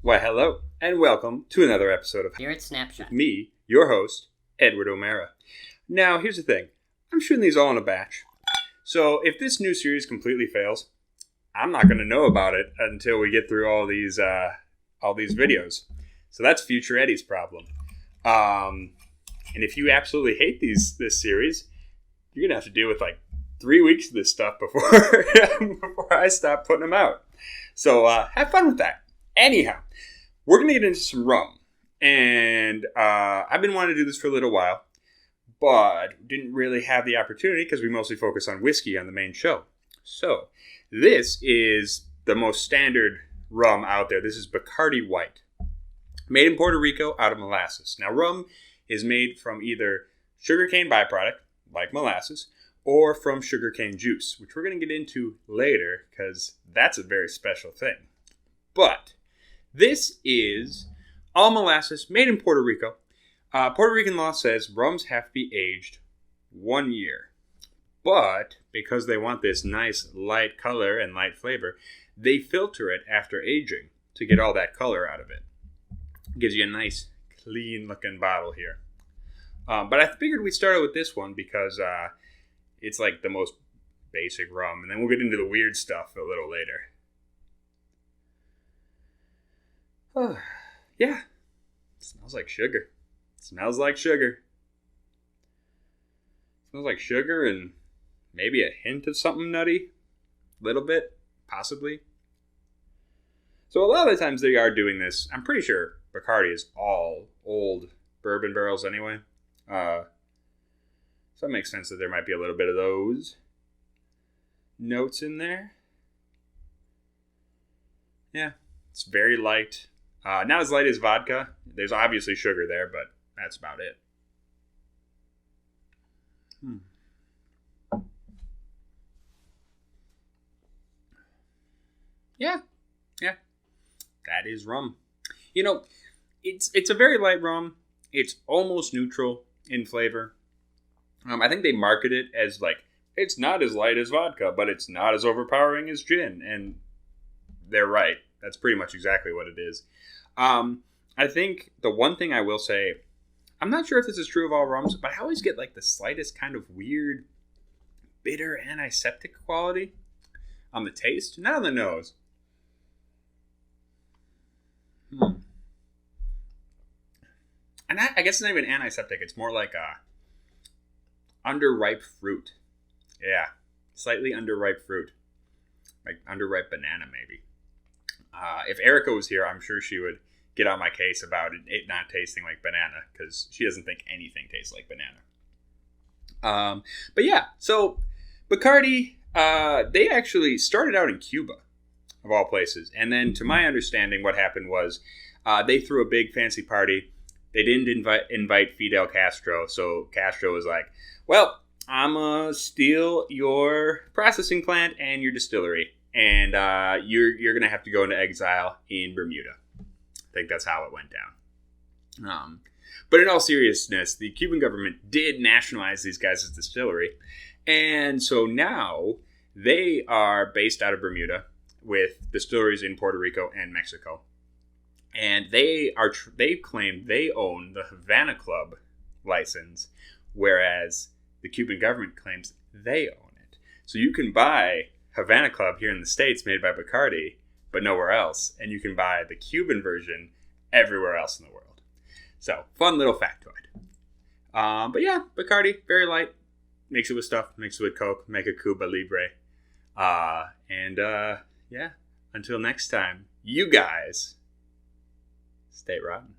Why, hello, and welcome to another episode of Spirit Snapshot. me, your host, Edward O'Mara. Now, here's the thing. I'm shooting these all in a batch. So, if this new series completely fails, I'm not going to know about it until we get through all these videos. So that's future Eddie's problem. And if you absolutely hate this series, you're going to have to deal with like 3 weeks of this stuff before I stop putting them out. So have fun with that. Anyhow, we're going to get into some rum. And I've been wanting to do this for a little while, but didn't really have the opportunity because we mostly focus on whiskey on the main show. So this is the most standard rum out there. This is Bacardi White, made in Puerto Rico out of molasses. Now, rum is made from either sugarcane byproduct, like molasses, or from sugarcane juice, which we're going to get into later because that's a very special thing. But this is all molasses made in Puerto Rico. Puerto Rican law says rums have to be aged 1 year. But because they want this nice light color and light flavor, they filter it after aging to get all that color out of it. Gives you a nice, clean-looking bottle here. But I figured we'd start out with this one because it's like the most basic rum. And then we'll get into the weird stuff a little later. Yeah. Smells like sugar. Smells like sugar. Smells like sugar and maybe a hint of something nutty. Little bit. Possibly. So a lot of the times they are doing this. I'm pretty sure Bacardi is all old bourbon barrels anyway. So it makes sense that there might be a little bit of those notes in there. Yeah, it's very light. Not as light as vodka. There's obviously sugar there, but that's about it. Yeah. That is rum. You know, it's a very light rum. It's almost neutral in flavor. I think they market it as like, it's not as light as vodka, but it's not as overpowering as gin. And they're right. That's pretty much exactly what it is. I think the one thing I will say, I'm not sure if this is true of all rums, but I always get like the slightest kind of weird, bitter antiseptic quality on the taste, not on the nose. And I guess it's not even antiseptic. It's more like a underripe fruit. Yeah, slightly underripe fruit. Like underripe banana, maybe. If Erica was here, I'm sure she would get on my case about it not tasting like banana, because she doesn't think anything tastes like banana. But yeah, so Bacardi, they actually started out in Cuba, of all places. And then, to my understanding, what happened was they threw a big fancy party. They didn't invite Fidel Castro, so Castro was like, well, I'm going to steal your processing plant and your distillery, and you're going to have to go into exile in Bermuda. I think that's how it went down. But in all seriousness, the Cuban government did nationalize these guys' distillery, and so now they are based out of Bermuda with distilleries in Puerto Rico and Mexico. And they claim they own the Havana Club license, whereas the Cuban government claims they own it. So you can buy Havana Club here in the States made by Bacardi, but nowhere else. And you can buy the Cuban version everywhere else in the world. So, fun little factoid. But yeah, Bacardi, very light. Makes it with stuff. Makes it with Coke. Make a Cuba Libre. Yeah, until next time, you guys stay rotten.